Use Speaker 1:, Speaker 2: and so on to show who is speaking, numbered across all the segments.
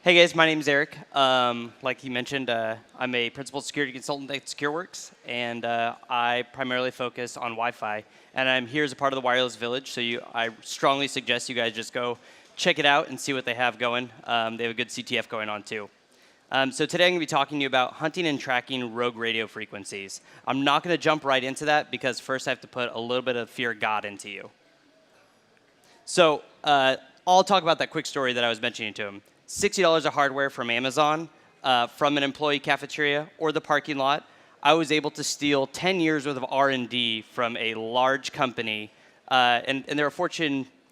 Speaker 1: Hey guys, my name is Eric. Like he mentioned, I'm a principal security consultant at SecureWorks, and I primarily focus on Wi-Fi. And I'm here as a part of the Wireless Village, so I strongly suggest you guys just go check it out and see what they have going. They have a good CTF going on too. So today I'm going to be talking to you about hunting and tracking rogue radio frequencies. I'm not going to jump right into that because first I have to put a little bit of fear of God into you. So I'll talk about that quick story that I was mentioning to him. $60 of hardware from Amazon, from an employee cafeteria or the parking lot. I was able to steal 10 years worth of R&D from a large company, and they're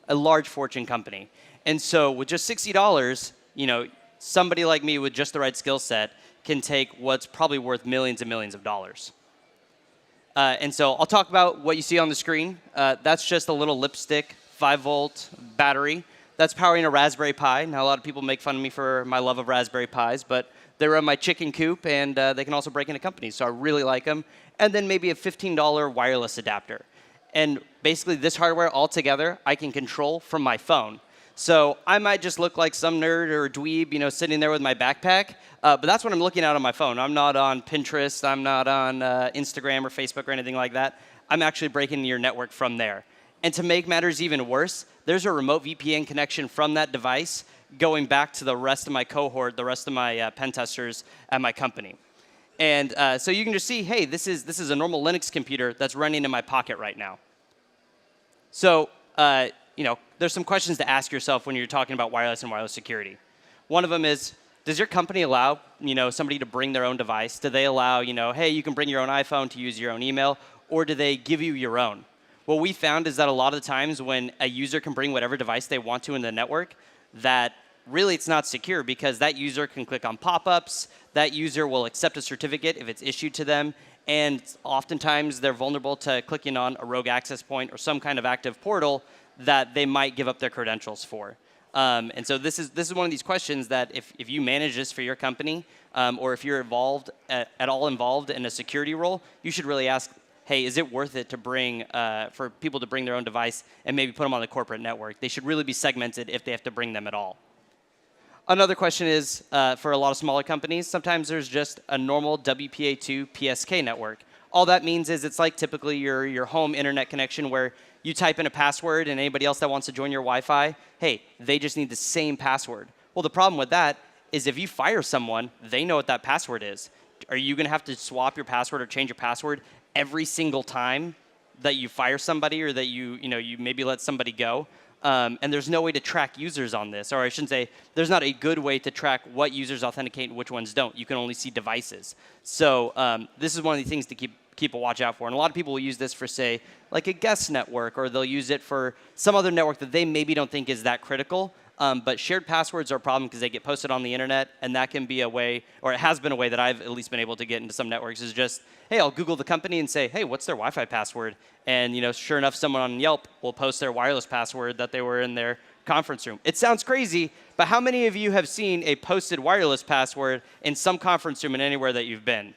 Speaker 1: a large Fortune company. And so with just $60, somebody like me with just the right skill set can take what's probably worth millions and millions of dollars. And so I'll talk about what you see on the screen. That's just a little lipstick 5-volt battery. That's powering a Raspberry Pi. Now, a lot of people make fun of me for my love of Raspberry Pis, but they run my chicken coop, and they can also break into companies, so I really like them. And then maybe a $15 wireless adapter. And basically, this hardware altogether, I can control from my phone. So I might just look like some nerd or dweeb, sitting there with my backpack, but that's what I'm looking at on my phone. I'm not on Pinterest. I'm not on Instagram or Facebook or anything like that. I'm actually breaking into your network from there. And to make matters even worse, there's a remote VPN connection from that device going back to the rest of my cohort, the rest of my pen testers at my company. And so you can just see, hey, this is a normal Linux computer that's running in my pocket right now. So there's some questions to ask yourself when you're talking about wireless and wireless security. One of them is, does your company allow somebody to bring their own device? Do they allow, hey, you can bring your own iPhone to use your own email, or do they give you your own? What we found is that a lot of the times when a user can bring whatever device they want to in the network, that really it's not secure because that user can click on pop-ups, that user will accept a certificate if it's issued to them, and oftentimes they're vulnerable to clicking on a rogue access point or some kind of active portal that they might give up their credentials for. And so this is one of these questions that if you manage this for your company, or if you're at all involved in a security role, you should really ask, hey, is it worth it to for people to bring their own device and maybe put them on the corporate network? They should really be segmented if they have to bring them at all. Another question is, for a lot of smaller companies, sometimes there's just a normal WPA2 PSK network. All that means is it's like typically your home internet connection where you type in a password and anybody else that wants to join your Wi-Fi, hey, they just need the same password. Well, the problem with that is if you fire someone, they know what that password is. Are you going to have to swap your password or change your password every single time that you fire somebody or that you maybe let somebody go? And there's no way to track users on this. Or I shouldn't say, there's not a good way to track what users authenticate and which ones don't. You can only see devices. So this is one of the things to keep a watch out for. And a lot of people will use this for, say, like a guest network, or they'll use it for some other network that they maybe don't think is that critical. But shared passwords are a problem because they get posted on the internet, and that can be a way, or it has been a way that I've at least been able to get into some networks, is just, hey, I'll Google the company and say, hey, what's their Wi-Fi password? And sure enough, someone on Yelp will post their wireless password that they were in their conference room. It sounds crazy, but how many of you have seen a posted wireless password in some conference room and anywhere that you've been?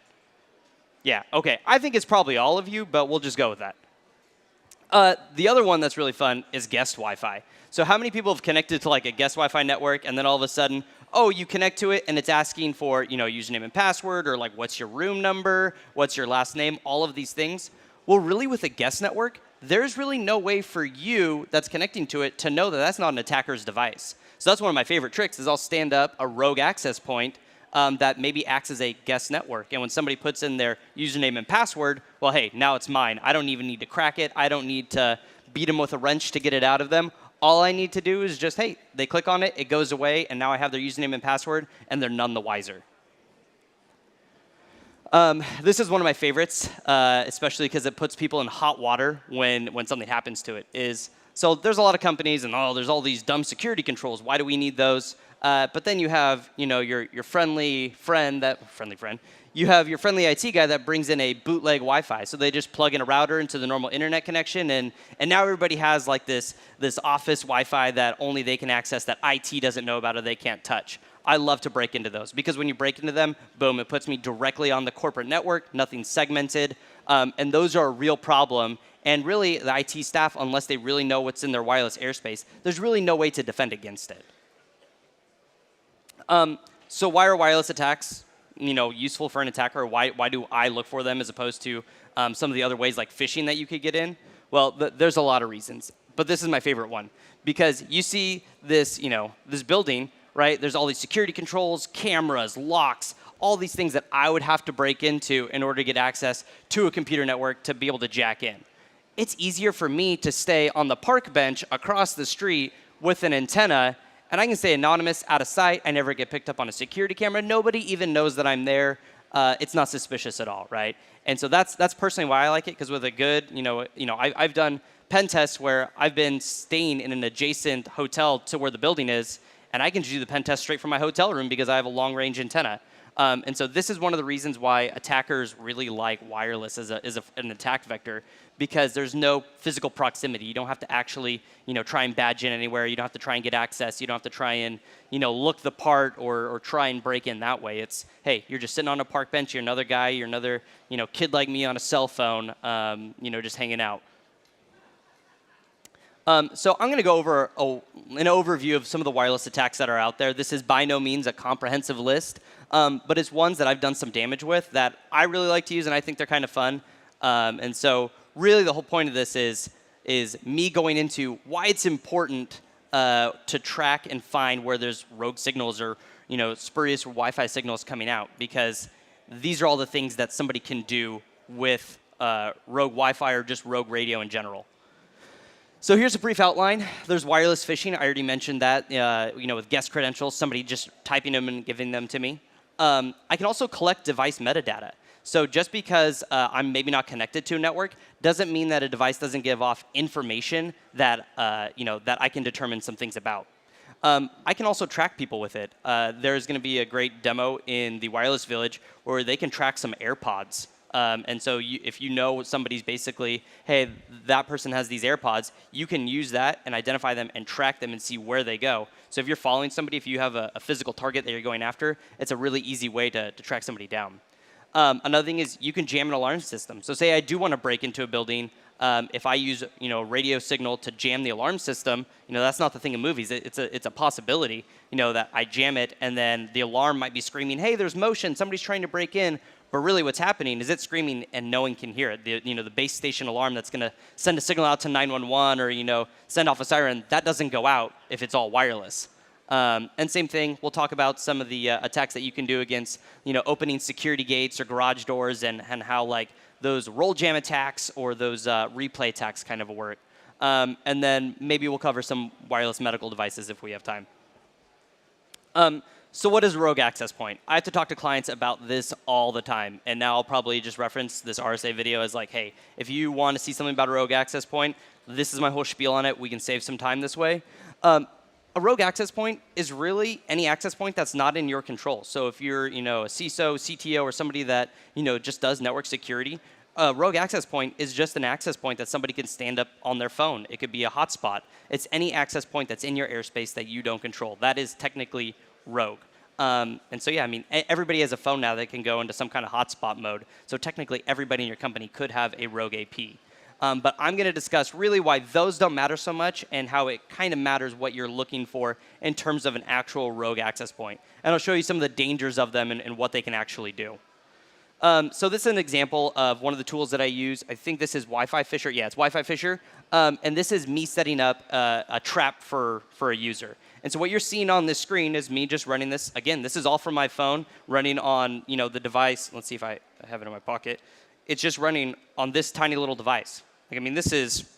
Speaker 1: Yeah, okay. I think it's probably all of you, but we'll just go with that. The other one that's really fun is guest Wi-Fi. So how many people have connected to like a guest Wi-Fi network and then all of a sudden, oh, you connect to it and it's asking for username and password, or like what's your room number, what's your last name, all of these things. Well, really with a guest network, there's really no way for you that's connecting to it to know that that's not an attacker's device. So that's one of my favorite tricks is I'll stand up a rogue access point that maybe acts as a guest network. And when somebody puts in their username and password, well, hey, now it's mine. I don't even need to crack it. I don't need to beat them with a wrench to get it out of them. All I need to do is just, hey, they click on it, it goes away, and now I have their username and password, and they're none the wiser. This is one of my favorites, especially because it puts people in hot water when something happens to it. So there's a lot of companies, and there's all these dumb security controls. Why do we need those? But then you have, your friendly friend, you have your friendly IT guy that brings in a bootleg Wi-Fi. So they just plug in a router into the normal internet connection, and now everybody has like this office Wi-Fi that only they can access, that IT doesn't know about or they can't touch. I love to break into those because when you break into them, boom, it puts me directly on the corporate network, nothing segmented, and those are a real problem. And really, the IT staff, unless they really know what's in their wireless airspace, there's really no way to defend against it. So why are wireless attacks, useful for an attacker? Why do I look for them as opposed to some of the other ways like phishing that you could get in? Well, there's a lot of reasons, but this is my favorite one because you see this, this building, right? There's all these security controls, cameras, locks, all these things that I would have to break into in order to get access to a computer network to be able to jack in. It's easier for me to stay on the park bench across the street with an antenna, and I can stay anonymous, out of sight. I never get picked up on a security camera. Nobody even knows that I'm there. It's not suspicious at all, right? And so that's personally why I like it, because with a good, I've done pen tests where I've been staying in an adjacent hotel to where the building is, and I can do the pen test straight from my hotel room because I have a long-range antenna. And so this is one of the reasons why attackers really like wireless as an attack vector, because there's no physical proximity. You don't have to actually, try and badge in anywhere. You don't have to try and get access. You don't have to try and, look the part or try and break in that way. It's, hey, you're just sitting on a park bench. You're another guy. You're another, kid like me on a cell phone, just hanging out. So I'm going to go over an overview of some of the wireless attacks that are out there. This is by no means a comprehensive list, but it's ones that I've done some damage with that I really like to use, and I think they're kind of fun. And so really the whole point of this is me going into why it's important to track and find where there's rogue signals or spurious Wi-Fi signals coming out, because these are all the things that somebody can do with rogue Wi-Fi or just rogue radio in general. So here's a brief outline. There's wireless phishing. I already mentioned that, with guest credentials, somebody just typing them and giving them to me. I can also collect device metadata. So just because I'm maybe not connected to a network doesn't mean that a device doesn't give off information that, that I can determine some things about. I can also track people with it. There's going to be a great demo in the Wireless Village where they can track some AirPods. And so if you know somebody's basically, hey, that person has these AirPods, you can use that and identify them and track them and see where they go. So if you're following somebody, if you have a physical target that you're going after, it's a really easy way to track somebody down. Another thing is you can jam an alarm system. So say I do want to break into a building. If I use a radio signal to jam the alarm system, that's not the thing in movies. It's a possibility, that I jam it and then the alarm might be screaming, hey, there's motion, somebody's trying to break in. But really what's happening is it's screaming and no one can hear it. The base station alarm that's going to send a signal out to 911 or send off a siren, that doesn't go out if it's all wireless. And same thing, we'll talk about some of the attacks that you can do against opening security gates or garage doors and how like those roll jam attacks or those replay attacks kind of work. And then maybe we'll cover some wireless medical devices if we have time. So what is a rogue access point? I have to talk to clients about this all the time, and now I'll probably just reference this RSA video as like, hey, if you want to see something about a rogue access point, this is my whole spiel on it. We can save some time this way. A rogue access point is really any access point that's not in your control. So if you're a CISO, CTO, or somebody that just does network security, a rogue access point is just an access point that somebody can stand up on their phone. It could be a hotspot. It's any access point that's in your airspace that you don't control. That is technically rogue. And so, yeah, I mean, everybody has a phone now that can go into some kind of hotspot mode. So technically, everybody in your company could have a rogue AP. But I'm going to discuss really why those don't matter so much and how it kind of matters what you're looking for in terms of an actual rogue access point. And I'll show you some of the dangers of them and what they can actually do. So this is an example of one of the tools that I use. I think this is Wi-Fi Fisher. Yeah, it's Wi-Fi Fisher. And this is me setting up a trap for a user. And so what you're seeing on this screen is me just running this. Again, this is all from my phone, running on the device. Let's see if I have it in my pocket. It's just running on this tiny little device. Like, I mean, this is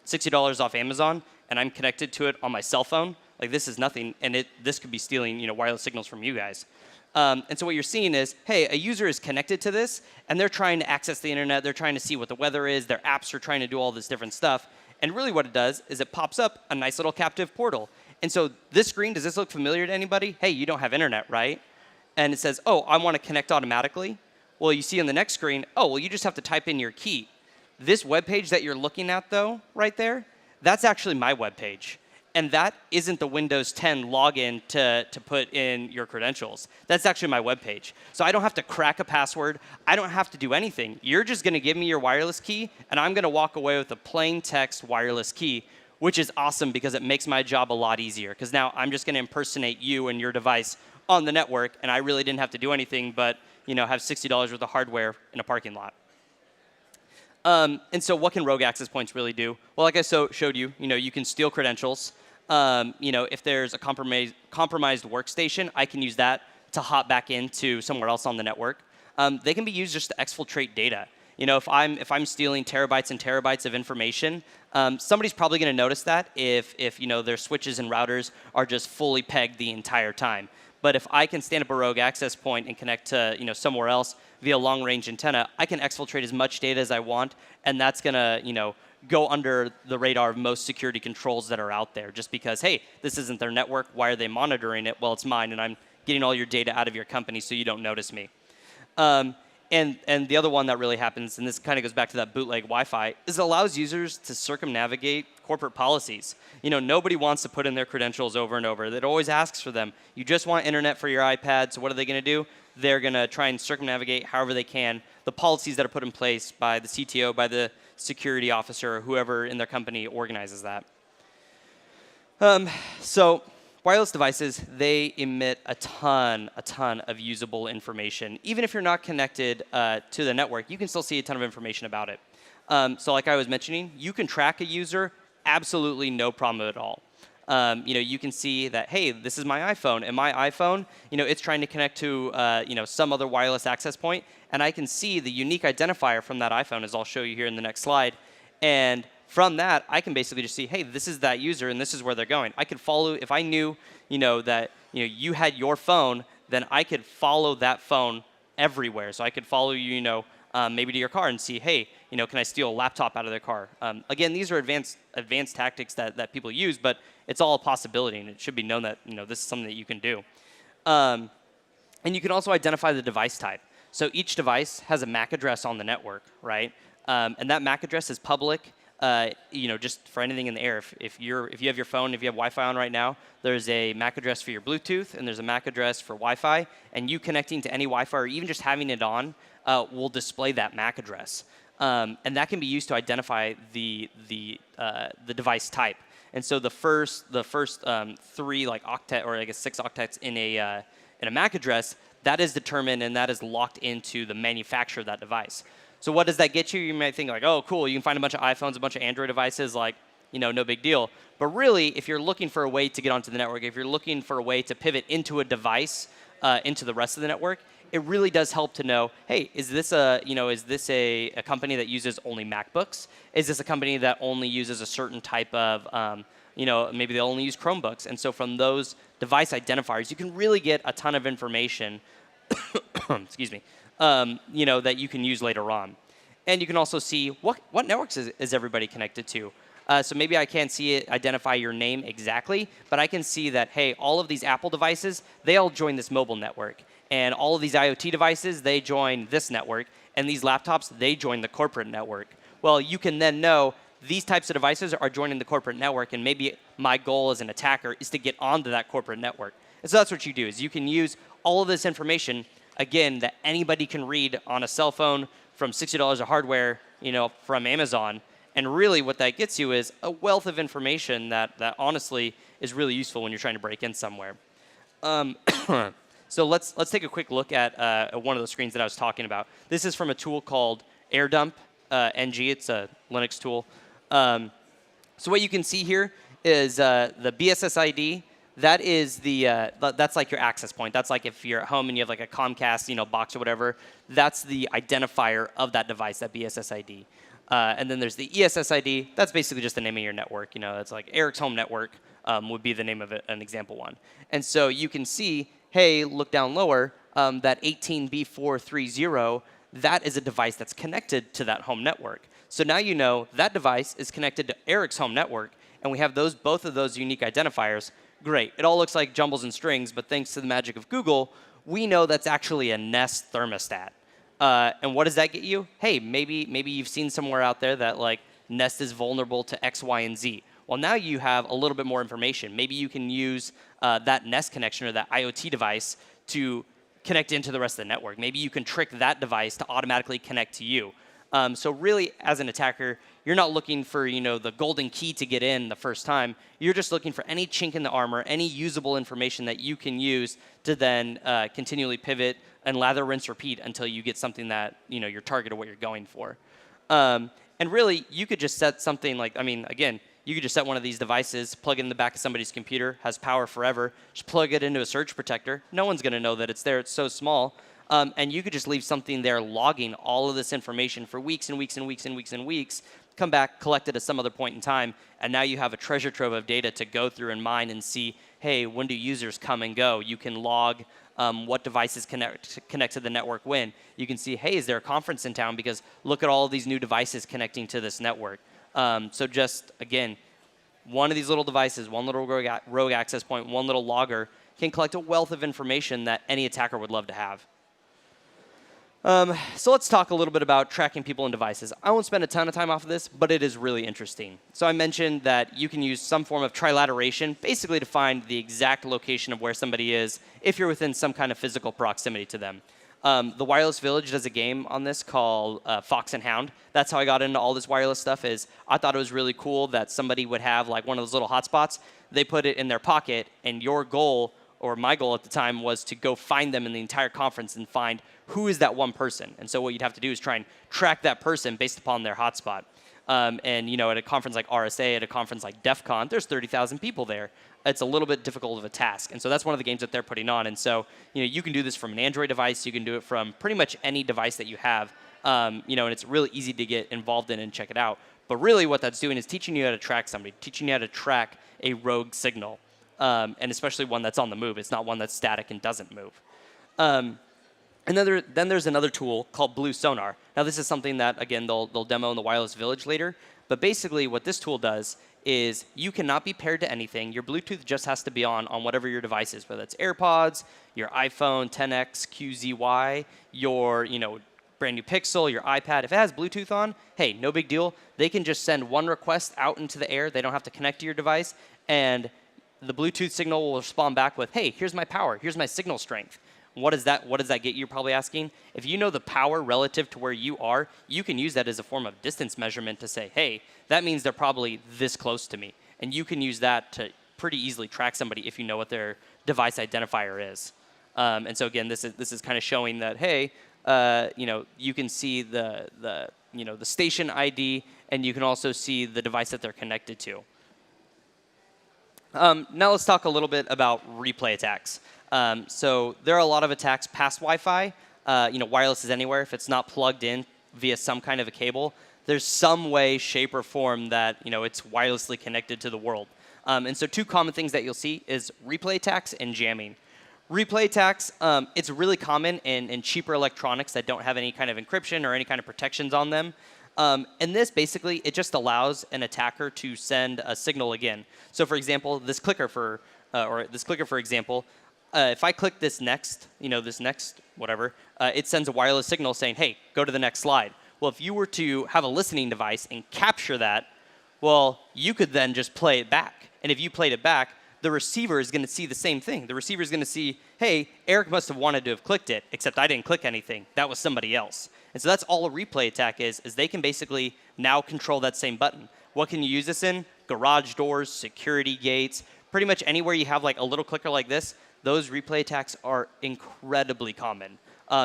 Speaker 1: $60 off Amazon, and I'm connected to it on my cell phone. Like, this is nothing, and this could be stealing wireless signals from you guys. And so what you're seeing is, hey, a user is connected to this, and they're trying to access the internet. They're trying to see what the weather is. Their apps are trying to do all this different stuff. And really what it does is it pops up a nice little captive portal. And so this screen, does this look familiar to anybody? Hey, you don't have internet, right? And it says, oh, I want to connect automatically. Well, you see on the next screen, oh, well, you just have to type in your key. This web page that you're looking at, though, right there, that's actually my web page. And that isn't the Windows 10 login to put in your credentials. That's actually my web page. So I don't have to crack a password. I don't have to do anything. You're just going to give me your wireless key, and I'm going to walk away with a plain text wireless key, which is awesome because it makes my job a lot easier. Because now I'm just going to impersonate you and your device on the network, and I really didn't have to do anything but have $60 worth of hardware in a parking lot. And so what can rogue access points really do? Well, like I showed you, you can steal credentials. If there's a compromised workstation, I can use that to hop back into somewhere else on the network. They can be used just to exfiltrate data. If I'm stealing terabytes and terabytes of information, somebody's probably going to notice that if their switches and routers are just fully pegged the entire time. But if I can stand up a rogue access point and connect to somewhere else via long-range antenna, I can exfiltrate as much data as I want, and that's going to go under the radar of most security controls that are out there. Just because, hey, this isn't their network. Why are they monitoring it? Well, it's mine, and I'm getting all your data out of your company so you don't notice me. And the other one that really happens, and this kind of goes back to that bootleg Wi-Fi, is it allows users to circumnavigate corporate policies. Nobody wants to put in their credentials over and over. It always asks for them. You just want internet for your iPad, so what are they going to do? They're going to try and circumnavigate however they can the policies that are put in place by the CTO, by the security officer, or whoever in their company organizes that. So wireless devices, they emit a ton of usable information. Even if you're not connected to the network, you can still see a ton of information about it. So like I was mentioning, you can track a user absolutely no problem at all. You can see that, hey, this is my iPhone, and my iPhone, it's trying to connect to some other wireless access point, and I can see the unique identifier from that iPhone, as I'll show you here in the next slide. And from that, I can basically just see, hey, this is that user, and this is where they're going. I could follow, if I knew, that you had your phone, then I could follow that phone everywhere. So I could follow you, maybe to your car and see, hey, can I steal a laptop out of their car? Again, these are advanced tactics that people use, but it's all a possibility, and it should be known that this is something that you can do. And you can also identify the device type. So each device has a MAC address on the network, right? And that MAC address is public. Just for anything in the air. If you have your phone, if you have Wi-Fi on right now, there's a MAC address for your Bluetooth, and there's a MAC address for Wi-Fi, and you connecting to any Wi-Fi or even just having it on will display that MAC address, and that can be used to identify the device type. And so the first 3 octet, or I guess 6 octets in a MAC address, that is determined and that is locked into the manufacturer of that device. So what does that get you? You might think like, oh, cool, you can find a bunch of iPhones, a bunch of Android devices, like, no big deal. But really, if you're looking for a way to get onto the network, if you're looking for a way to pivot into a device, into the rest of the network, it really does help to know, hey, is this a company that uses only MacBooks? Is this a company that only uses a certain type of, maybe they only use Chromebooks? And so from those device identifiers, you can really get a ton of information, excuse me, that you can use later on. And you can also see what networks is everybody connected to. So maybe I can't identify your name exactly, but I can see that, hey, all of these Apple devices, they all join this mobile network. And all of these IoT devices, they join this network. And these laptops, they join the corporate network. Well, you can then know these types of devices are joining the corporate network, and maybe my goal as an attacker is to get onto that corporate network. And so that's what you do, is you can use all of this information, again, that anybody can read on a cell phone from $60 of hardware, from Amazon. And really what that gets you is a wealth of information that honestly is really useful when you're trying to break in somewhere. So let's take a quick look at one of the screens that I was talking about. This is from a tool called AirDump NG. It's a Linux tool. So what you can see here is the BSSID. That is that's like your access point. That's like if you're at home and you have like a Comcast box or whatever. That's the identifier of that device, that BSSID. And then there's the ESSID. That's basically just the name of your network. It's like Eric's Home Network would be the name of it, an example one. And so you can see, hey, look down lower, that 18B430, that is a device that's connected to that home network. So now you know that device is connected to Eric's Home Network, and we have both of those unique identifiers. Great. It all looks like jumbles and strings, but thanks to the magic of Google, we know that's actually a Nest thermostat. And what does that get you? Hey, maybe you've seen somewhere out there that like Nest is vulnerable to X, Y, and Z. Well, now you have a little bit more information. Maybe you can use that Nest connection or that IoT device to connect into the rest of the network. Maybe you can trick that device to automatically connect to you. So really, as an attacker, you're not looking for, the golden key to get in the first time. You're just looking for any chink in the armor, any usable information that you can use to then continually pivot and lather, rinse, repeat until you get something that, your target or what you're going for. And really, you could just set something like, again, you could just set one of these devices, plug it in the back of somebody's computer, has power forever, just plug it into a surge protector. No one's going to know that it's there. It's so small. And you could just leave something there logging all of this information for weeks and weeks and weeks and weeks and weeks, come back, collect it at some other point in time, and now you have a treasure trove of data to go through and mine and see, hey, when do users come and go? You can log what devices connect to the network when. You can see, hey, is there a conference in town? Because look at all of these new devices connecting to this network. So just, again, one of these little devices, one little rogue access point, one little logger can collect a wealth of information that any attacker would love to have. So let's talk a little bit about tracking people and devices. I won't spend a ton of time off of this, but it is really interesting. So I mentioned that you can use some form of trilateration, basically to find the exact location of where somebody is if you're within some kind of physical proximity to them. The Wireless Village does a game on this called Fox and Hound. That's how I got into all this wireless stuff. Is I thought it was really cool that somebody would have like one of those little hotspots. They put it in their pocket, and your goal, or my goal at the time, was to go find them in the entire conference and find who is that one person. And so what you'd have to do is try and track that person based upon their hotspot. And at a conference like RSA, at a conference like DEF CON, there's 30,000 people there. It's a little bit difficult of a task. And so that's one of the games that they're putting on. And so, you can do this from an Android device. You can do it from pretty much any device that you have. And it's really easy to get involved in and check it out. But really what that's doing is teaching you how to track somebody, teaching you how to track a rogue signal. And especially one that's on the move. It's not one that's static and doesn't move. And then there's another tool called Blue Sonar. Now this is something that, again, they'll demo in the Wireless Village later. But basically what this tool does is you cannot be paired to anything. Your Bluetooth just has to be on whatever your device is, whether it's AirPods, your iPhone XS, QZY, your brand new Pixel, your iPad. If it has Bluetooth on, hey, no big deal. They can just send one request out into the air. They don't have to connect to your device. And the Bluetooth signal will respond back with, hey, here's my power. Here's my signal strength. What does that get you? You're probably asking. If you know the power relative to where you are, you can use that as a form of distance measurement to say, hey, that means they're probably this close to me. And you can use that to pretty easily track somebody if you know what their device identifier is. And so again, this is kind of showing that, hey, you can see the station ID, and you can also see the device that they're connected to. Now let's talk a little bit about replay attacks. So there are a lot of attacks past Wi-Fi. Wireless is anywhere. If it's not plugged in via some kind of a cable, there's some way, shape, or form that it's wirelessly connected to the world. And so two common things that you'll see is replay attacks and jamming. Replay attacks, it's really common in cheaper electronics that don't have any kind of encryption or any kind of protections on them. And this basically, it just allows an attacker to send a signal again. So for example, this clicker for example, if I click this next, whatever, it sends a wireless signal saying, hey, go to the next slide. Well, if you were to have a listening device and capture that, well, you could then just play it back. And if you played it back, the receiver is going to see the same thing. The receiver is going to see, hey, Eric must have wanted to have clicked it, except I didn't click anything. That was somebody else. And so that's all a replay attack is they can basically now control that same button. What can you use this in? Garage doors, security gates, pretty much anywhere you have like a little clicker like this, those replay attacks are incredibly common.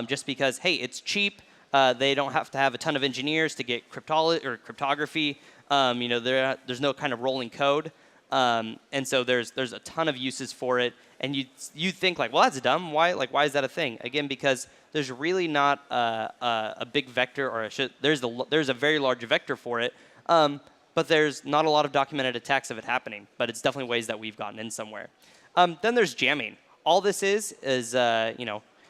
Speaker 1: Just because, hey, it's cheap. They don't have to have a ton of engineers to get cryptography. There's no kind of rolling code. And so there's a ton of uses for it. And you think like, well, that's dumb. Why is that a thing? Again, because there's really not a big vector, or there's a very large vector for it. But there's not a lot of documented attacks of it happening. But it's definitely ways that we've gotten in somewhere. Then there's jamming. All this is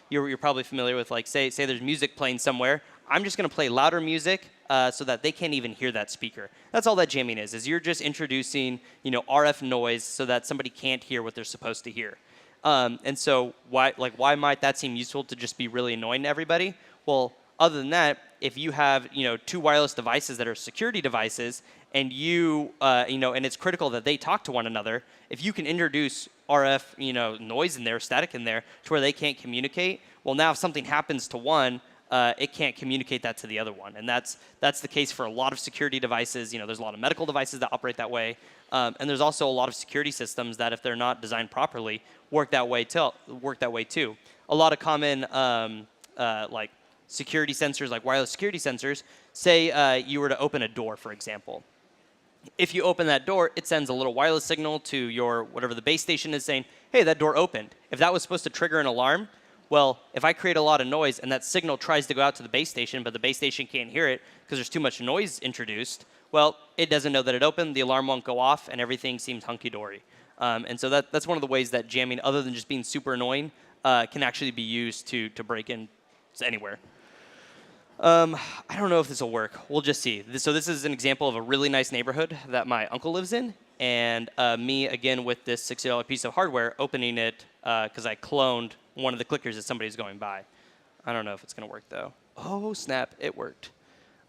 Speaker 1: you're probably familiar with, like, say there's music playing somewhere. I'm just going to play louder music so that they can't even hear that speaker. That's all that jamming is you're just introducing, RF noise so that somebody can't hear what they're supposed to hear. And so why might that seem useful to just be really annoying to everybody? Well, other than that, if you have, two wireless devices that are security devices and and it's critical that they talk to one another, if you can introduce RF, noise in there, static in there, to where they can't communicate, well, now if something happens to one, it can't communicate that to the other one. And that's the case for a lot of security devices. There's a lot of medical devices that operate that way. And there's also a lot of security systems that, if they're not designed properly, work that way too. A lot of common like security sensors, like wireless security sensors, say you were to open a door, for example. If you open that door, it sends a little wireless signal to your whatever the base station is saying, hey, that door opened. If that was supposed to trigger an alarm, well, if I create a lot of noise and that signal tries to go out to the base station, but the base station can't hear it because there's too much noise introduced, well, it doesn't know that it opened, the alarm won't go off, and everything seems hunky-dory. And so that's one of the ways that jamming, other than just being super annoying, can actually be used to break in anywhere. I don't know if this will work. We'll just see. So this is an example of a really nice neighborhood that my uncle lives in, and me, again, with this $60 piece of hardware, opening it because I cloned one of the clickers that somebody's going by. I don't know if it's going to work, though. Oh, snap, it worked.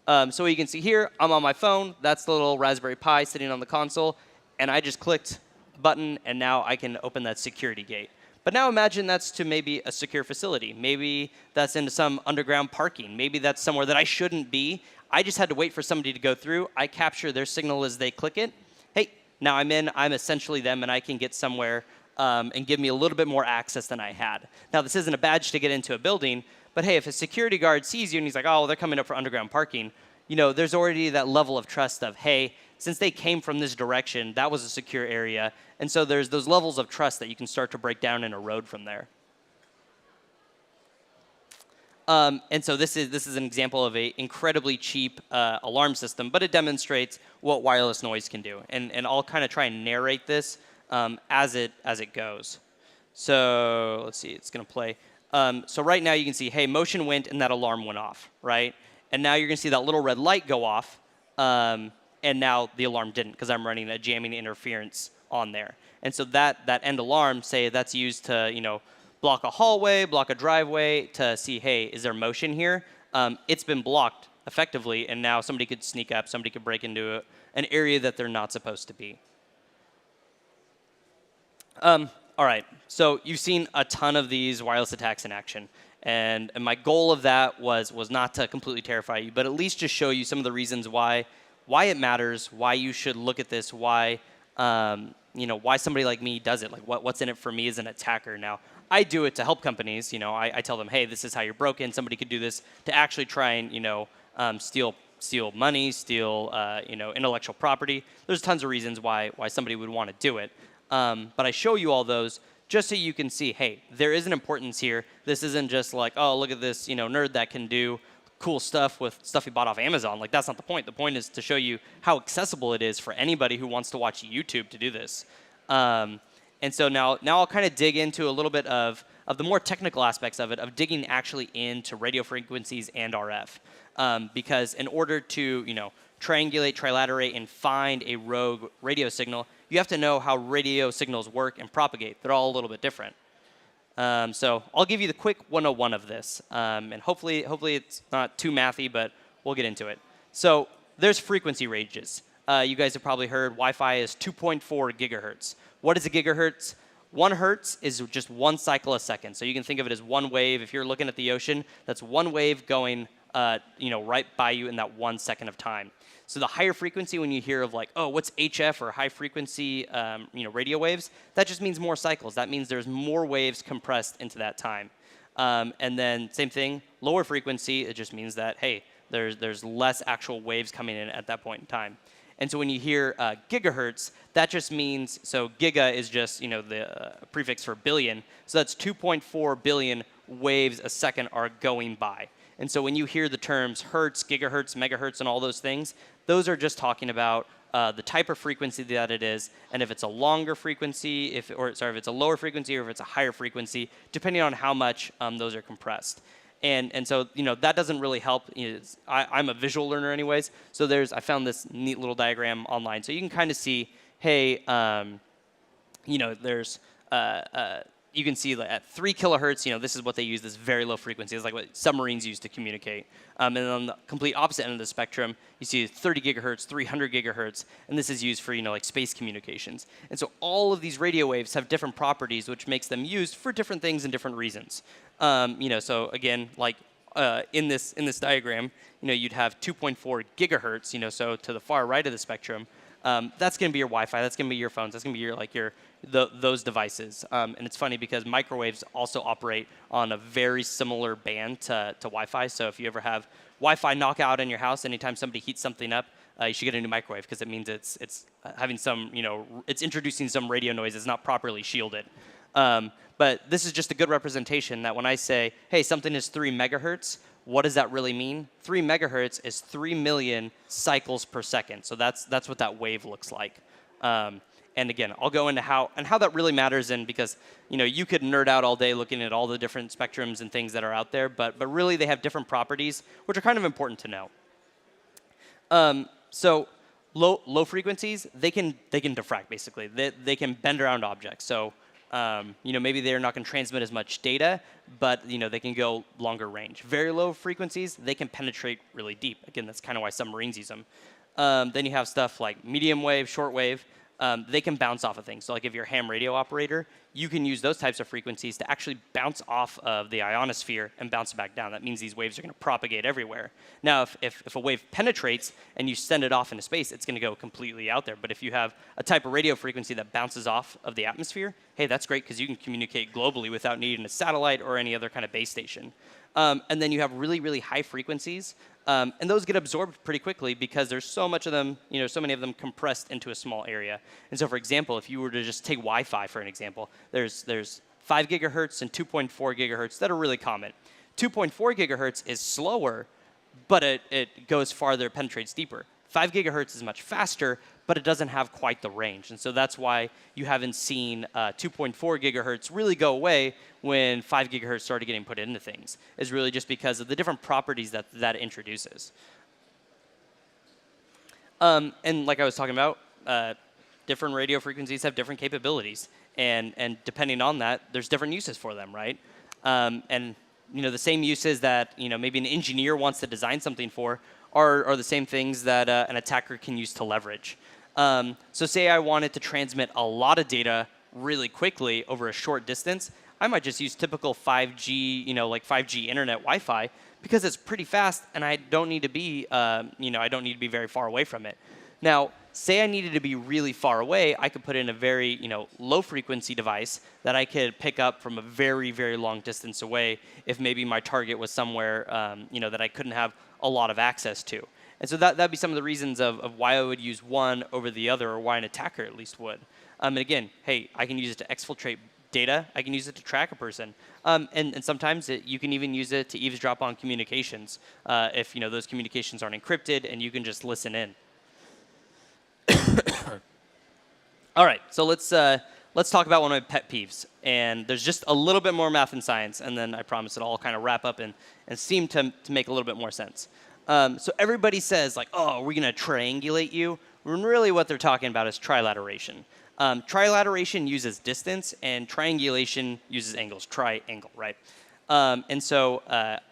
Speaker 1: So what you can see here, I'm on my phone. That's the little Raspberry Pi sitting on the console, and I just clicked a button, and now I can open that security gate. But now imagine that's to maybe a secure facility. Maybe that's into some underground parking. Maybe that's somewhere that I shouldn't be. I just had to wait for somebody to go through. I capture their signal as they click it. Hey, now I'm in. I'm essentially them, and I can get somewhere and give me a little bit more access than I had. Now, this isn't a badge to get into a building, but hey, if a security guard sees you and he's like, oh, they're coming up for underground parking, there's already that level of trust of, hey, since they came from this direction, that was a secure area. And so there's those levels of trust that you can start to break down and erode from there. And so this is an example of an incredibly cheap alarm system, but it demonstrates what wireless noise can do. And I'll kind of try and narrate this as it goes. So let's see, it's going to play. So right now you can see, hey, motion went and that alarm went off, right? And now you're going to see that little red light go off. And now the alarm didn't because I'm running a jamming interference on there. And so that end alarm, say that's used to block a hallway, block a driveway to see, hey, is there motion here? It's been blocked effectively, and now somebody could sneak up, somebody could break into an area that they're not supposed to be. All right, so you've seen a ton of these wireless attacks in action. And my goal of that was not to completely terrify you, but at least just show you some of the reasons why it matters, why you should look at this, why why somebody like me does it, like what's in it for me as an attacker. Now, I do it to help companies. I tell them, hey, this is how you're broken. Somebody could do this to actually try and steal money, steal intellectual property. There's tons of reasons why somebody would want to do it. But I show you all those just so you can see, hey, there is an importance here. This isn't just like, oh, look at this nerd that can do cool stuff with stuff he bought off Amazon. Like, that's not the point. The point is to show you how accessible it is for anybody who wants to watch YouTube to do this. And so now I'll kind of dig into a little bit of the more technical aspects of it, of digging actually into radio frequencies and RF. Because in order to triangulate, trilaterate, and find a rogue radio signal, you have to know how radio signals work and propagate. They're all a little bit different. So I'll give you the quick 101 of this, and hopefully it's not too mathy, but we'll get into it. So there's frequency ranges. You guys have probably heard Wi-Fi is 2.4 gigahertz. What is a gigahertz? 1 hertz is just 1 cycle a second. So you can think of it as one wave. If you're looking at the ocean, that's one wave going right by you in that 1 second of time. So the higher frequency, when you hear of like, oh, what's HF or high frequency radio waves, that just means more cycles. That means there's more waves compressed into that time. And then same thing, lower frequency, it just means that, hey, there's less actual waves coming in at that point in time. And so when you hear gigahertz, that just means, so giga is just the prefix for billion. So that's 2.4 billion waves a second are going by. And so when you hear the terms hertz, gigahertz, megahertz, and all those things, those are just talking about the type of frequency that it is, and if it's a longer frequency, if it's a lower frequency, or if it's a higher frequency, depending on how much those are compressed. And so that doesn't really help. I'm a visual learner anyways, so I found this neat little diagram online, so you can kind of see, hey, there's you can see at 3 kilohertz, this is what they use, this very low frequency. It's like what submarines use to communicate. And then on the complete opposite end of the spectrum, you see 30 gigahertz, 300 gigahertz, and this is used for, like space communications. And so all of these radio waves have different properties, which makes them used for different things and different reasons. So again, like in this diagram, you'd have 2.4 gigahertz, so to the far right of the spectrum. That's going to be your Wi-Fi. That's going to be your phones. That's going to be those devices. And it's funny because microwaves also operate on a very similar band to Wi-Fi. So if you ever have Wi-Fi knockout in your house, anytime somebody heats something up, you should get a new microwave because it means it's having some, it's introducing some radio noise. It's not properly shielded. But this is just a good representation that when I say, hey, something is 3 megahertz, what does that really mean? 3 megahertz is 3 million cycles per second. So that's what that wave looks like. And again, I'll go into how that really matters, and because you could nerd out all day looking at all the different spectrums and things that are out there, but really they have different properties, which are kind of important to know. So low frequencies, they can diffract basically. They can bend around objects. So maybe they're not going to transmit as much data, but they can go longer range. Very low frequencies, they can penetrate really deep. Again, that's kind of why submarines use them. Then you have stuff like medium wave, short wave. They can bounce off of things. So like if you're a ham radio operator, you can use those types of frequencies to actually bounce off of the ionosphere and bounce back down. That means these waves are going to propagate everywhere. Now, if a wave penetrates and you send it off into space, it's going to go completely out there. But if you have a type of radio frequency that bounces off of the atmosphere, hey, that's great because you can communicate globally without needing a satellite or any other kind of base station. And then you have really, really high frequencies. And those get absorbed pretty quickly because there's so much of them, so many of them compressed into a small area. And so, for example, if you were to just take Wi-Fi for an example, there's 5 gigahertz and 2.4 gigahertz that are really common. 2.4 gigahertz is slower, but it goes farther, it penetrates deeper. 5 gigahertz is much faster, but it doesn't have quite the range. And so that's why you haven't seen 2.4 gigahertz really go away when 5 gigahertz started getting put into things. Is really just because of the different properties that introduces. And like I was talking about, different radio frequencies have different capabilities. And depending on that, there's different uses for them, right? And the same uses that maybe an engineer wants to design something for are the same things that an attacker can use to leverage. So say I wanted to transmit a lot of data really quickly over a short distance, I might just use typical 5G, like 5G internet Wi-Fi because it's pretty fast and I don't need to be, I don't need to be very far away from it. Now, say I needed to be really far away, I could put in a very, low frequency device that I could pick up from a very, very long distance away if maybe my target was somewhere, that I couldn't have a lot of access to. And so that'd be some of the reasons of why I would use one over the other, or why an attacker at least would. And again, hey, I can use it to exfiltrate data. I can use it to track a person. And sometimes you can even use it to eavesdrop on communications if those communications aren't encrypted and you can just listen in. All right, so let's talk about one of my pet peeves. And there's just a little bit more math and science, and then I promise it'll all kind of wrap up and seem to make a little bit more sense. So everybody says, like, oh, we're going to triangulate you. When really what they're talking about is trilateration. Trilateration uses distance, and triangulation uses angles, triangle, right? And so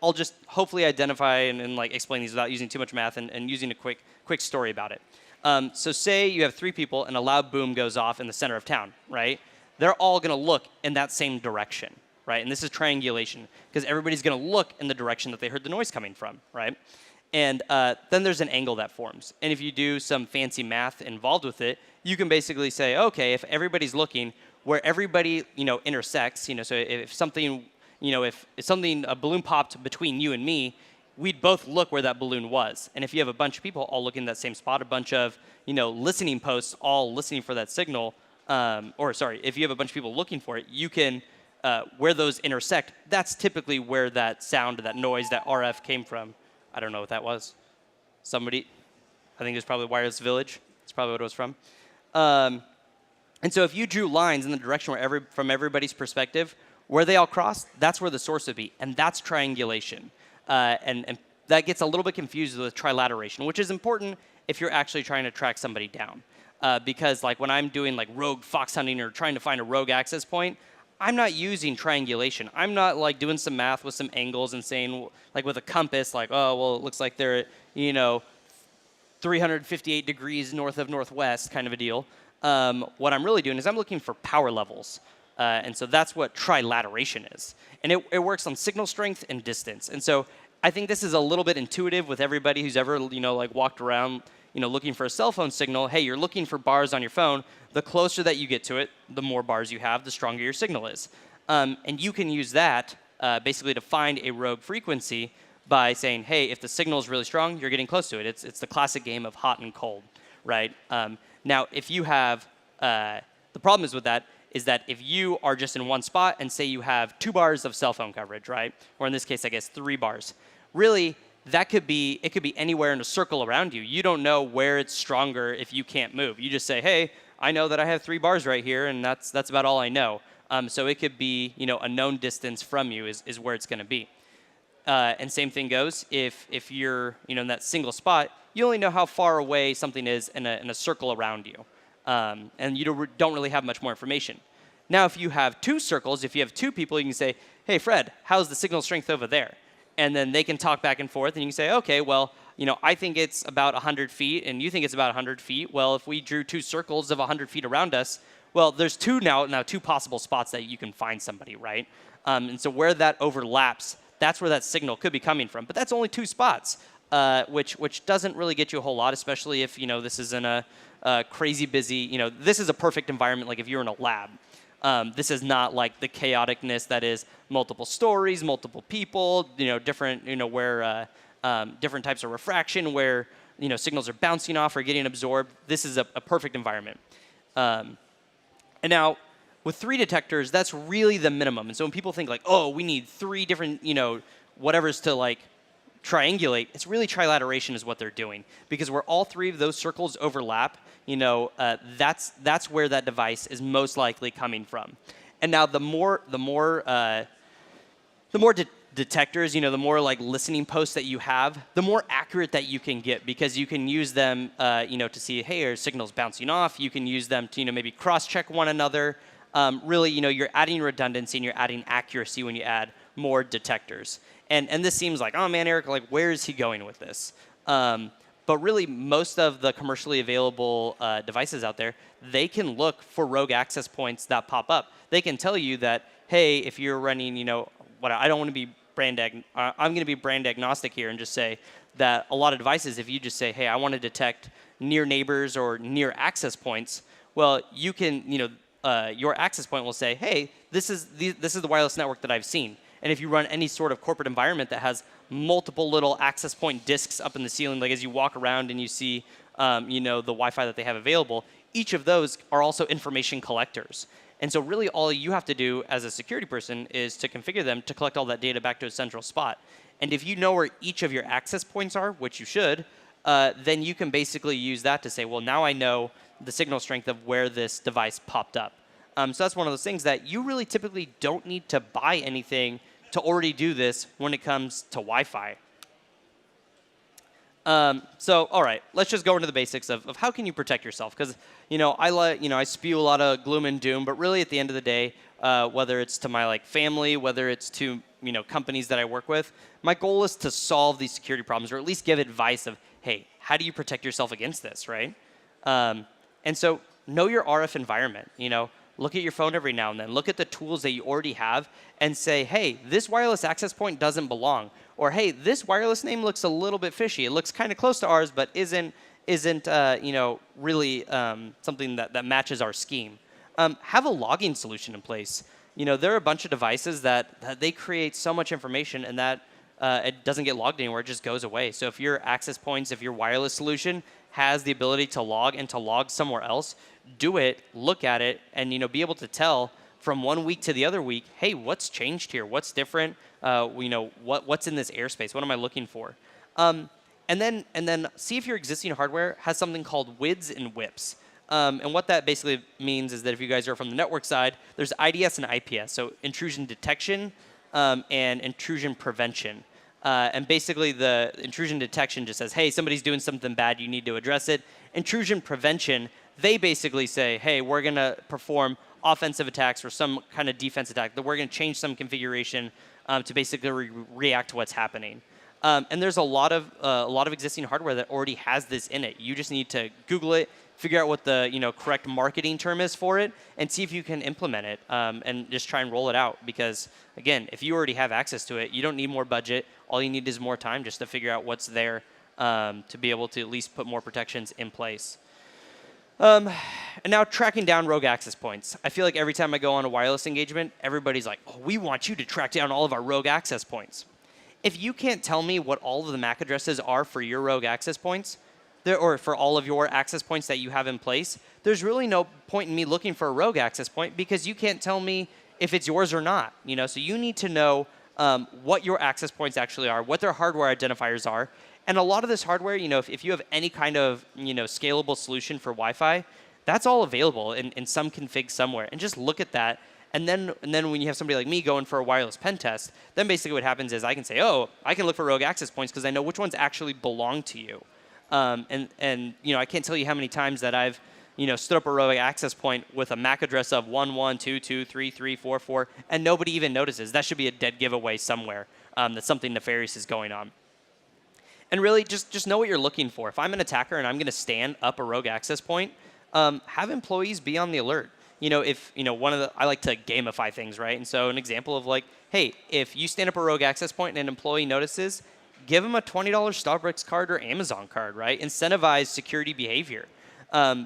Speaker 1: I'll just hopefully identify and like explain these without using too much math and using a quick story about it. So say you have 3 people and a loud boom goes off in the center of town, right? They're all going to look in that same direction, right? And this is triangulation because everybody's going to look in the direction that they heard the noise coming from, right? And then there's an angle that forms. And if you do some fancy math involved with it, you can basically say, okay, if everybody's looking where everybody, intersects, so if something, a balloon popped between you and me, we'd both look where that balloon was. And if you have a bunch of people all looking at that same spot, a bunch of, listening posts all listening for that signal, if you have a bunch of people looking for it, you can, where those intersect, that's typically where that sound, that noise, that RF came from. I don't know what that was. Somebody, I think it was probably Wireless Village. That's probably what it was from. And so if you drew lines in the direction from everybody's perspective, where they all cross, that's where the source would be. And that's triangulation. And that gets a little bit confused with trilateration, which is important if you're actually trying to track somebody down. Because like when I'm doing like rogue fox hunting or trying to find a rogue access point, I'm not using triangulation. I'm not like doing some math with some angles and saying like with a compass, like, oh, well, it looks like they're, 358 degrees north of northwest kind of a deal. What I'm really doing is I'm looking for power levels. And so that's what trilateration is. And it works on signal strength and distance. And so I think this is a little bit intuitive with everybody who's ever, like walked around, looking for a cell phone signal. Hey, you're looking for bars on your phone. The closer that you get to it, the more bars you have, the stronger your signal is. And you can use that basically to find a rogue frequency by saying, hey, if the signal is really strong, you're getting close to it. It's the classic game of hot and cold, right? Now, if you have, the problem is with that is that if you are just in one spot and say you have 2 bars of cell phone coverage, right? Or in this case, I guess 3 bars. Really, it could be anywhere in a circle around you. You don't know where it's stronger if you can't move. You just say, hey, I know that I have 3 bars right here, and that's about all I know. So it could be, a known distance from you is where it's going to be. And same thing goes if you're, in that single spot, you only know how far away something is in a circle around you. And you don't really have much more information. Now, if you have 2 circles, if you have 2 people, you can say, hey, Fred, how's the signal strength over there? And then they can talk back and forth, and you can say, okay, well, I think it's about 100 feet, and you think it's about 100 feet. Well, if we drew 2 circles of 100 feet around us, well, there's 2 possible spots that you can find somebody, right? And so where that overlaps, that's where that signal could be coming from. But that's only 2 spots, which doesn't really get you a whole lot, especially if, this is in a crazy busy, this is a perfect environment, like if you're in a lab. This is not like the chaoticness that is multiple stories, multiple people, different, where different types of refraction, where signals are bouncing off or getting absorbed. This is a perfect environment. And now, with 3 detectors, that's really the minimum. And so when people think like, oh, we need 3 different, whatevers to like triangulate, it's really trilateration is what they're doing, because where all 3 of those circles overlap, that's where that device is most likely coming from. And now the more detectors, the more like listening posts that you have, the more accurate that you can get, because you can use them, to see, hey, are signals bouncing off? You can use them to, maybe cross-check one another. Really, you're adding redundancy and you're adding accuracy when you add more detectors. And this seems like, oh man, Eric, like where is he going with this? But really, most of the commercially available devices out there, they can look for rogue access points that pop up. They can tell you that, hey, if you're running, I don't want to be I'm going to be brand agnostic here and just say that a lot of devices, if you just say, hey, I want to detect near neighbors or near access points, well, you can, your access point will say, hey, this is the wireless network that I've seen. And if you run any sort of corporate environment that has multiple little access point disks up in the ceiling, like as you walk around and you see, the Wi-Fi that they have available, each of those are also information collectors. And so really all you have to do as a security person is to configure them to collect all that data back to a central spot. And if you know where each of your access points are, which you should, then you can basically use that to say, well, now I know the signal strength of where this device popped up. So that's one of those things that you really typically don't need to buy anything to already do this when it comes to Wi-Fi. So, all right, let's just go into the basics of how can you protect yourself? Because, I spew a lot of gloom and doom, but really at the end of the day, whether it's to my family, whether it's to, companies that I work with, my goal is to solve these security problems, or at least give advice of, hey, how do you protect yourself against this, right? And so know your RF environment, Look at your phone every now and then. Look at the tools that you already have and say, hey, this wireless access point doesn't belong. Or, hey, this wireless name looks a little bit fishy. It looks kind of close to ours, but isn't really something that matches our scheme. Have a logging solution in place. There are a bunch of devices that they create so much information and that it doesn't get logged anywhere. It just goes away. So if your access points, if your wireless solution has the ability to log and to log somewhere else, do it, look at it, and be able to tell from one week to the other week, hey, what's changed here? What's different? What's in this airspace? What am I looking for? And then see if your existing hardware has something called WIDs and WIPs. And what that basically means is that if you guys are from the network side, there's IDS and IPS, so intrusion detection and intrusion prevention. And basically the intrusion detection just says, hey, somebody's doing something bad, you need to address it. Intrusion prevention, they basically say, hey, we're going to perform offensive attacks or some kind of defense attack, that we're going to change some configuration to basically react to what's happening. And there's a lot of existing hardware that already has this in it. You just need to Google it, figure out what the correct marketing term is for it, and see if you can implement it and just try and roll it out. Because again, if you already have access to it, you don't need more budget. All you need is more time just to figure out what's there to be able to at least put more protections in place. And now tracking down rogue access points. I feel like every time I go on a wireless engagement, everybody's like, oh, we want you to track down all of our rogue access points. If you can't tell me what all of the MAC addresses are for your rogue access points, or for all of your access points that you have in place, there's really no point in me looking for a rogue access point because you can't tell me if it's yours or not. So you need to know what your access points actually are, what their hardware identifiers are. And a lot of this hardware, if you have any kind of scalable solution for Wi-Fi, that's all available in some config somewhere. And just look at that. And then when you have somebody like me going for a wireless pen test, then basically what happens is I can say, oh, I can look for rogue access points because I know which ones actually belong to you. And I can't tell you how many times that I've stood up a rogue access point with a MAC address of 11223344, and nobody even notices. That should be a dead giveaway somewhere that something nefarious is going on. And really, just know what you're looking for. If I'm an attacker and I'm going to stand up a rogue access point, have employees be on the alert. I like to gamify things, right? And so an example of like, hey, if you stand up a rogue access point and an employee notices, give them a $20 Starbucks card or Amazon card, right? Incentivize security behavior.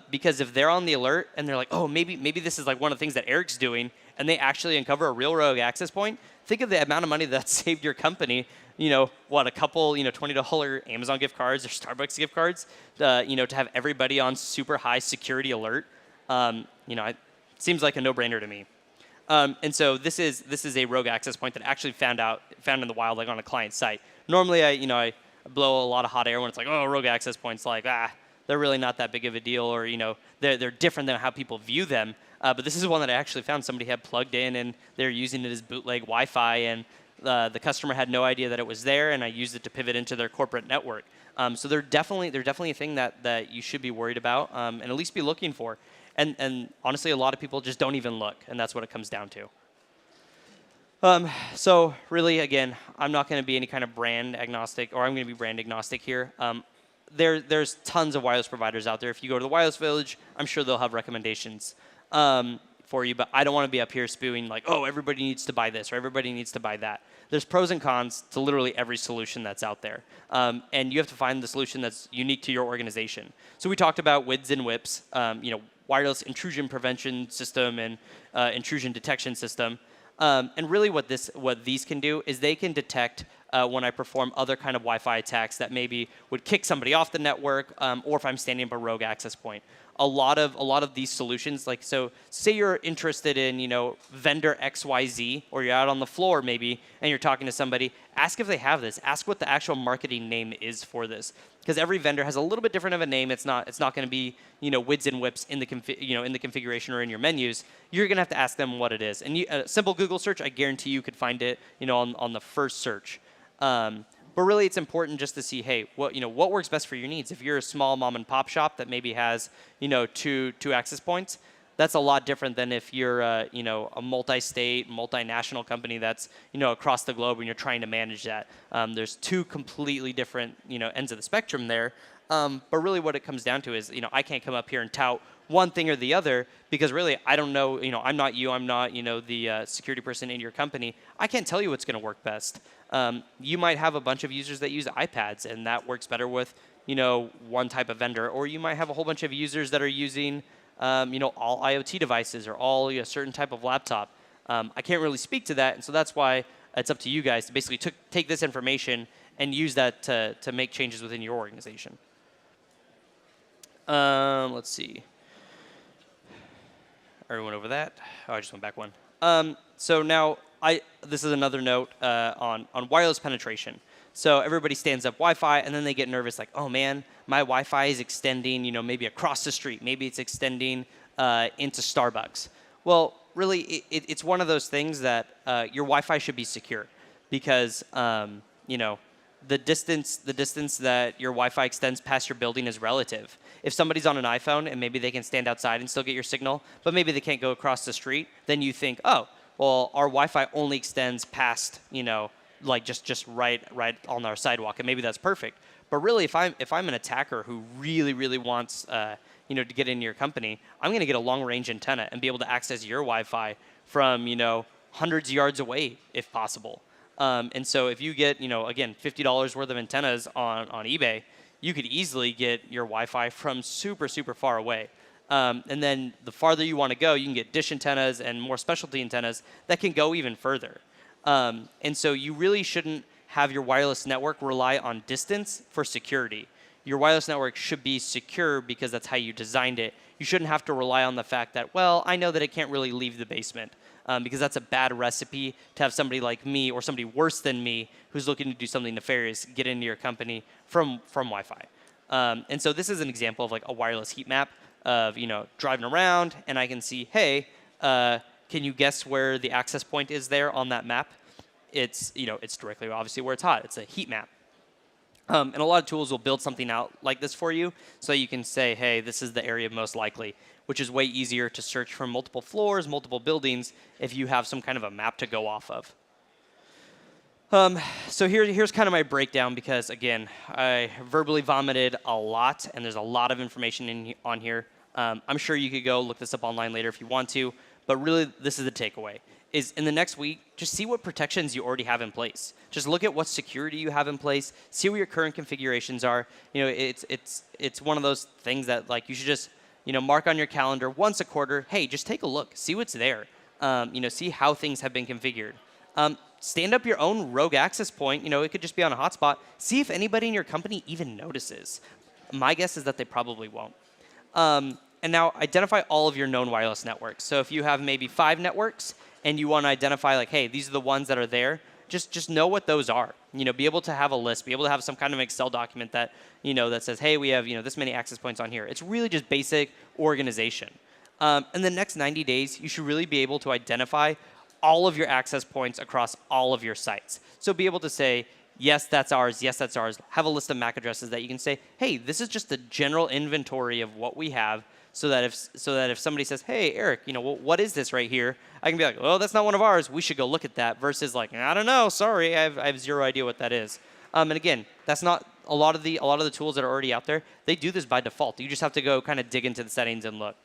Speaker 1: Because if they're on the alert and they're like, oh, maybe this is like one of the things that Eric's doing, and they actually uncover a real rogue access point, think of the amount of money that saved your company. A couple, $20 Amazon gift cards or Starbucks gift cards, to have everybody on super high security alert. It seems like a no-brainer to me. And so this is a rogue access point that I actually found in the wild, like on a client site. Normally, I blow a lot of hot air when it's like, oh, rogue access points, like, they're really not that big of a deal, or they're different than how people view them. But this is one that I actually found somebody had plugged in, and they're using it as bootleg Wi-Fi, and the customer had no idea that it was there, and I used it to pivot into their corporate network. So they're definitely a thing that you should be worried about, and at least be looking for. And honestly, a lot of people just don't even look, and that's what it comes down to. So really, again, I'm not going to be any kind of brand agnostic, or I'm going to be brand agnostic here. There's tons of wireless providers out there. If you go to the Wireless Village, I'm sure they'll have recommendations for you, but I don't want to be up here spewing like, oh, everybody needs to buy this or everybody needs to buy that. There's pros and cons to literally every solution that's out there. And you have to find the solution that's unique to your organization. So we talked about WIDS and WIPs, wireless intrusion prevention system and intrusion detection system. And really what these can do is they can detect when I perform other kind of Wi-Fi attacks that maybe would kick somebody off the network, or if I'm standing up a rogue access point. A lot of these solutions, like, so say you're interested in vendor XYZ, or you're out on the floor maybe and you're talking to somebody, ask if they have this. Ask what the actual marketing name is for this, because every vendor has a little bit different of a name. It's not going to be WIDS and WIPs in the in the configuration or in your menus. You're going to have to ask them what it is. And a simple Google search, I guarantee you could find it on the first search. But really, it's important just to see, hey, what works best for your needs. If you're a small mom and pop shop that maybe has two access points, that's a lot different than if you're a multi-state, multinational company that's across the globe and you're trying to manage that. There's two completely different ends of the spectrum there. But really, what it comes down to is I can't come up here and tout one thing or the other, because really I don't know. I'm not you. I'm not the security person in your company. I can't tell you what's going to work best. You might have a bunch of users that use iPads, and that works better with one type of vendor, or you might have a whole bunch of users that are using all IoT devices or all a certain type of laptop. I can't really speak to that, and so that's why it's up to you guys to basically take this information and use that to make changes within your organization. Let's see. I already went over that. Oh, I just went back one. So now, this is another note on wireless penetration. So everybody stands up Wi-Fi, and then they get nervous, like, oh man, my Wi-Fi is extending, maybe across the street. Maybe it's extending into Starbucks. Well, really, it's one of those things that your Wi-Fi should be secure, because the distance that your Wi-Fi extends past your building is relative. If somebody's on an iPhone and maybe they can stand outside and still get your signal, but maybe they can't go across the street, then you think, oh, well, our Wi-Fi only extends past, like just right on our sidewalk, and maybe that's perfect. But really, if I'm an attacker who really wants, to get into your company, I'm going to get a long-range antenna and be able to access your Wi-Fi from, hundreds of yards away if possible. And so if you get, again, $50 worth of antennas on eBay, you could easily get your Wi-Fi from super, super far away. And then the farther you want to go, you can get dish antennas and more specialty antennas that can go even further. And so you really shouldn't have your wireless network rely on distance for security. Your wireless network should be secure because that's how you designed it. You shouldn't have to rely on the fact that, well, I know that it can't really leave the basement, because that's a bad recipe to have somebody like me or somebody worse than me who's looking to do something nefarious get into your company from Wi-Fi. And so this is an example of like a wireless heat map of driving around, and I can see, hey, can you guess where the access point is there on that map? It's it's directly obviously where it's hot. It's a heat map. And a lot of tools will build something out like this for you, so you can say, hey, this is the area most likely, which is way easier to search from multiple floors, multiple buildings, if you have some kind of a map to go off of. So here's kind of my breakdown, because, again, I verbally vomited a lot, and there's a lot of information on here. I'm sure you could go look this up online later if you want to, but really this is the takeaway. Is in the next week, just see what protections you already have in place. Just look at what security you have in place. See what your current configurations are. It's one of those things that like you should just mark on your calendar once a quarter. Hey, just take a look. See what's there. See how things have been configured. Stand up your own rogue access point. It could just be on a hotspot. See if anybody in your company even notices. My guess is that they probably won't. And now identify all of your known wireless networks. So if you have maybe 5 networks, and you want to identify like, hey, these are the ones that are there, just know what those are. Be able to have a list, be able to have some kind of Excel document that, that says, hey, we have, this many access points on here. It's really just basic organization. In the next 90 days, you should really be able to identify all of your access points across all of your sites. So be able to say, yes, that's ours, yes, that's ours. Have a list of MAC addresses that you can say, hey, this is just a general inventory of what we have, so that if somebody says, hey, Eric, what is this right here? I can be like, well, that's not one of ours. We should go look at that. Versus like, I don't know. Sorry, I have zero idea what that is. And again, that's not a lot of the tools that are already out there. They do this by default. You just have to go kind of dig into the settings and look.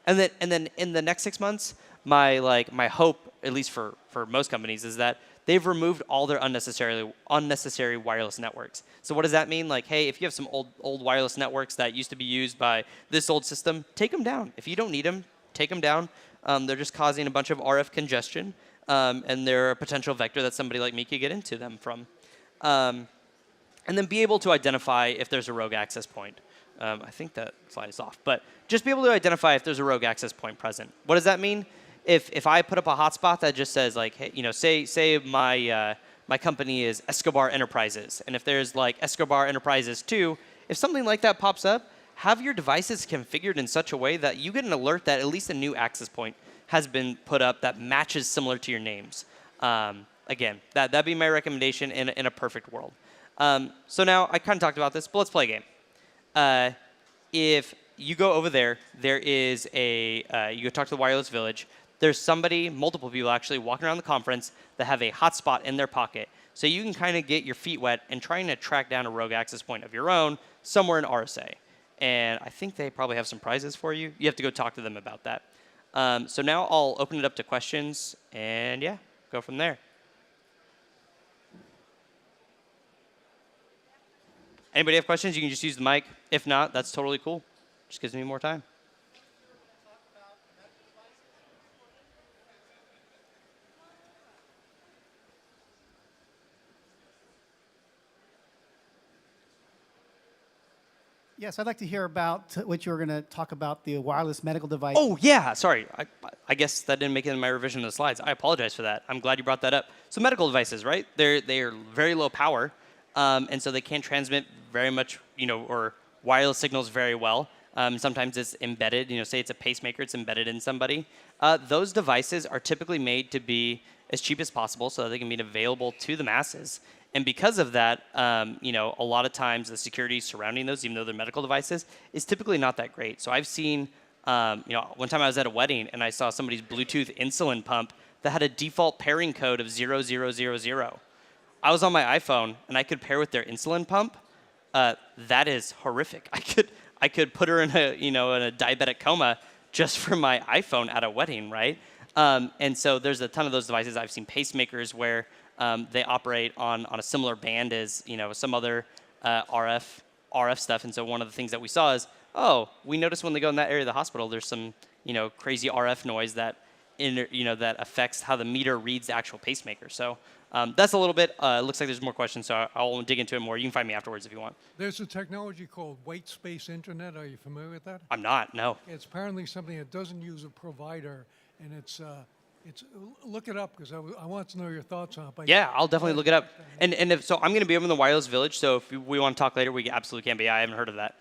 Speaker 1: And then in the next 6 months, my hope, at least for most companies, is that they've removed all their unnecessary wireless networks. So what does that mean? Like, hey, if you have some old wireless networks that used to be used by this old system, take them down. If you don't need them, take them down. They're just causing a bunch of RF congestion, and they're a potential vector that somebody like me could get into them from. And then be able to identify if there's a rogue access point. I think that slide is off, but just be able to identify if there's a rogue access point present. What does that mean? If I put up a hotspot that just says like, hey, say my company is Escobar Enterprises, and if there's like Escobar Enterprises 2, if something like that pops up, have your devices configured in such a way that you get an alert that at least a new access point has been put up that matches similar to your names. Again, that'd be my recommendation in a perfect world. So now I kind of talked about this, but let's play a game. If you go over there, there is you go talk to the Wireless Village. There's multiple people actually, walking around the conference that have a hotspot in their pocket. So you can kind of get your feet wet and trying to track down a rogue access point of your own somewhere in RSA. And I think they probably have some prizes for you. You have to go talk to them about that. So now I'll open it up to questions, and yeah, go from there. Anybody have questions? You can just use the mic. If not, that's totally cool. Just gives me more time.
Speaker 2: Yes, I'd like to hear about what you were going to talk about, the wireless medical device.
Speaker 1: Oh, yeah. Sorry. I guess that didn't make it in my revision of the slides. I apologize for that. I'm glad you brought that up. So medical devices, right? They are very low power, and so they can't transmit very much, or wireless signals very well. Sometimes it's embedded. Say it's a pacemaker, it's embedded in somebody. Those devices are typically made to be as cheap as possible so that they can be available to the masses. And because of that, a lot of times the security surrounding those, even though they're medical devices, is typically not that great. So I've seen, one time I was at a wedding and I saw somebody's Bluetooth insulin pump that had a default pairing code of 0000. I was on my iPhone and I could pair with their insulin pump. That is horrific. I could put her in a in a diabetic coma just from my iPhone at a wedding, right? And so there's a ton of those devices. I've seen pacemakers where they operate on a similar band as some other RF stuff. And so one of the things that we saw is, oh, we noticed when they go in that area of the hospital, there's some crazy RF noise that that affects how the meter reads the actual pacemaker. So that's a little bit. It looks like there's more questions, so I'll dig into it more. You can find me afterwards if you want.
Speaker 3: There's a technology called white space internet. Are you familiar with that?
Speaker 1: I'm not. No.
Speaker 3: It's apparently something that doesn't use a provider, and it's look it up because I want to know your thoughts on it. But
Speaker 1: Yeah, I'll definitely look it up. And if so, I'm going to be over in the Wireless Village. So if we want to talk later, we absolutely can be. I haven't heard of that.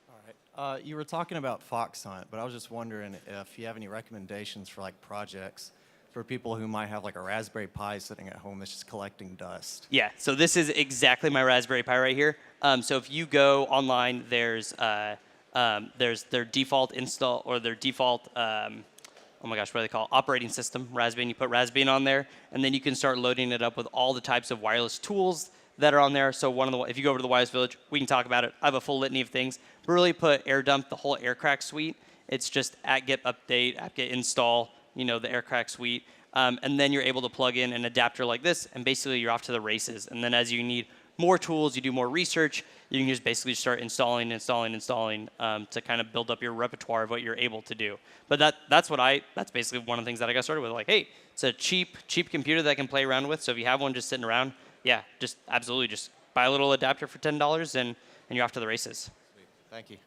Speaker 4: All right. You were talking about Fox Hunt, but I was just wondering if you have any recommendations for like projects for people who might have like a Raspberry Pi sitting at home that's just collecting dust.
Speaker 1: Yeah, so this is exactly my Raspberry Pi right here. So if you go online, there's their default install or their default, oh my gosh, what do they call it? Operating system, Raspbian. You put Raspbian on there, and then you can start loading it up with all the types of wireless tools that are on there. So if you go over to the Wireless Village, we can talk about it. I have a full litany of things. But really put AirDump, the whole AirCrack suite. It's just apt-get update, apt-get install, the AirCrack suite. And then you're able to plug in an adapter like this, and basically you're off to the races. And then as you need more tools, you do more research, you can just basically start installing to kind of build up your repertoire of what you're able to do. But that's basically one of the things that I got started with. Like, hey, it's a cheap computer that I can play around with. So if you have one just sitting around, yeah, just absolutely just buy a little adapter for $10 and you're off to the races.
Speaker 4: Thank you.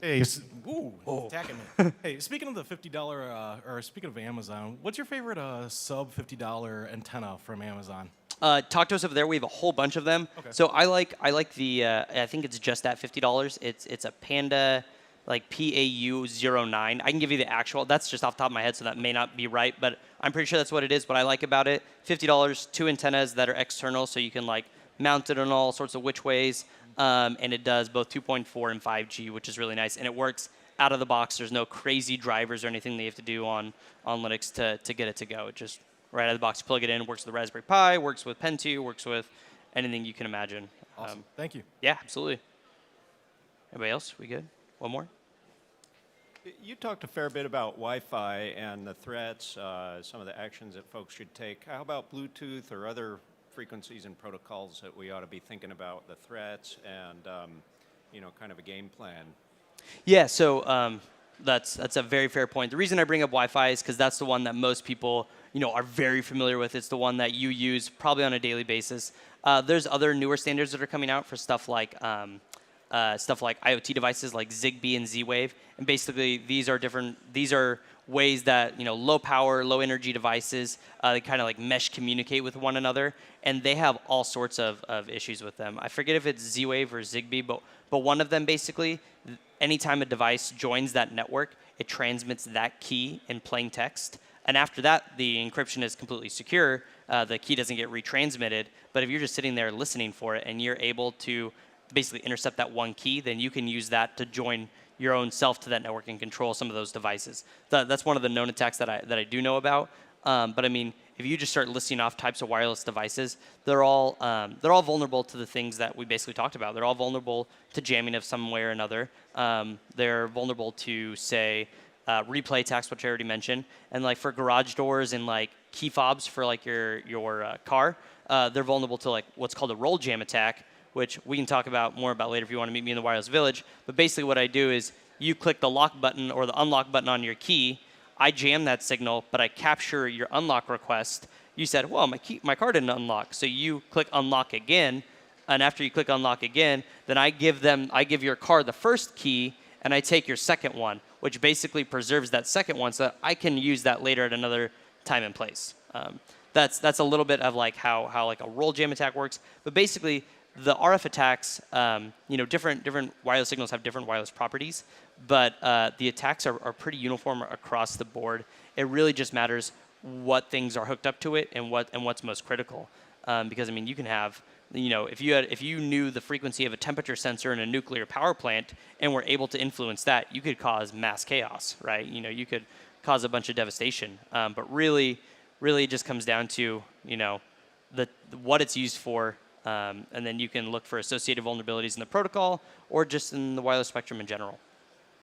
Speaker 5: Hey, attacking me. Hey, speaking of the $50, or speaking of Amazon, what's your favorite sub $50 antenna from Amazon?
Speaker 1: Talk to us over there. We have a whole bunch of them.
Speaker 5: Okay.
Speaker 1: So I like the I think it's just at $50. It's a Panda like PAU09. I can give you the actual. That's just off the top of my head, so that may not be right, but I'm pretty sure that's what it is. What I like about it, $50, 2 antennas that are external, so you can like mount it in all sorts of which ways. And it does both 2.4 and 5G, which is really nice. And it works out of the box. There's no crazy drivers or anything that you have to do on Linux to get it to go. It just right out of the box, you plug it in, works with the Raspberry Pi, works with Pentoo, works with anything you can imagine.
Speaker 5: Awesome. Thank you.
Speaker 1: Yeah, absolutely. Anybody else? We good? One more?
Speaker 6: You talked a fair bit about Wi-Fi and the threats, some of the actions that folks should take. How about Bluetooth or other frequencies and protocols that we ought to be thinking about, the threats and kind of a game plan?
Speaker 1: Yeah, so that's a very fair point. The reason I bring up Wi-Fi is because that's the one that most people are very familiar with. It's the one that you use probably on a daily basis. There's other newer standards that are coming out for stuff like IoT devices like Zigbee and Z-Wave, and basically these are ways that low power, low energy devices they kind of like mesh communicate with one another, and they have all sorts of issues with them. I forget if it's Z-Wave or Zigbee, but one of them basically, anytime a device joins that network, it transmits that key in plain text, and after that the encryption is completely secure. The key doesn't get retransmitted, but if you're just sitting there listening for it and you're able to basically intercept that one key, then you can use that to join your own self to that network and control some of those devices. That's one of the known attacks that I do know about. But I mean, if you just start listing off types of wireless devices, they're all vulnerable to the things that we basically talked about. They're all vulnerable to jamming of some way or another. They're vulnerable to, say, replay attacks, which I already mentioned, and like for garage doors and like key fobs for like your car, they're vulnerable to like what's called a roll jam attack, which we can talk more about later if you want to meet me in the Wireless Village. But basically what I do is you click the lock button or the unlock button on your key, I jam that signal, but I capture your unlock request. You said, well, my car didn't unlock. So you click unlock again, and after you click unlock again, then I give your car the first key, and I take your second one, which basically preserves that second one so that I can use that later at another time and place. That's a little bit of like how like a roll jam attack works. But basically, the RF attacks, different wireless signals have different wireless properties, but the attacks are pretty uniform across the board. It really just matters what things are hooked up to it and what's most critical. Because I mean, you can have, if you knew the frequency of a temperature sensor in a nuclear power plant and were able to influence that, you could cause mass chaos, right? You could cause a bunch of devastation. But really, it just comes down to what it's used for. And then you can look for associated vulnerabilities in the protocol or just in the wireless spectrum in general.